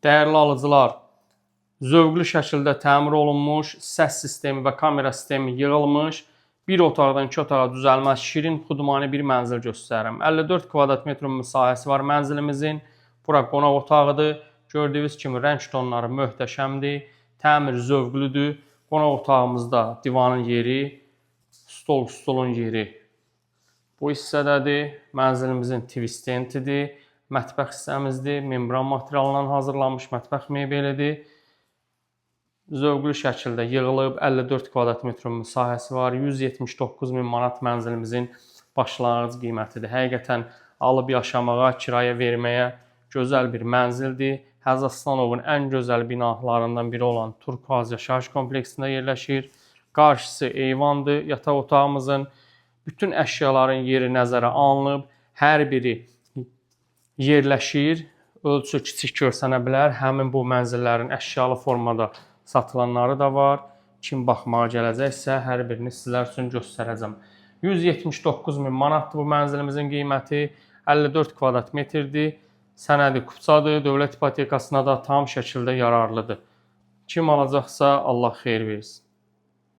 Dəyərli alıcılar, zövqlü şəkildə təmir olunmuş, səs sistemi və kamera sistemi yığılmış, bir otaqdan 2 otağa düzəlməz şirin xudmani bir mənzil göstərirəm. 54 kvadrat metr müsahəsi var mənzilimizin. Bura qonaq otağıdır. Gördüyünüz kimi rəng tonları möhtəşəmdir. Təmir zövqlüdür. Qonaq otağımızda divanın yeri, stolun yeri bu hissədədir. Mənzilimizin TV stentidir. Mətbəx hissəmizdir. Membran materialından hazırlanmış mətbəx mebelidir. Zövqlü şəkildə yığılıb 54 kvadrat metr müsahəsi var. 179 min manat mənzilimizin başlanğıc qiymətidir. Həqiqətən alıb yaşamağa, kirayə verməyə gözəl bir mənzildir. Həzz Aslanovun ən gözəl binalarından biri olan Turkuaz yaşayış kompleksində yerləşir. Qarşısı eyvandır. Yataq otağımızın bütün əşyaların yeri nəzərə alınıb. Hər biri yerləşir. Ölçü kiçik görsənə bilər. Həmin bu mənzillərin əşyalı formada satılanları da var. Kim baxmağa gələcəksə, hər birini sizlər üçün göstərəcəm. 179 min manatdır bu mənzilimizin qiyməti. 54 kvadrat metrdir. Sənədi kupçadır. Dövlət ipotekasına da tam şəkildə yararlıdır. Kim alacaqsa Allah xeyir versin.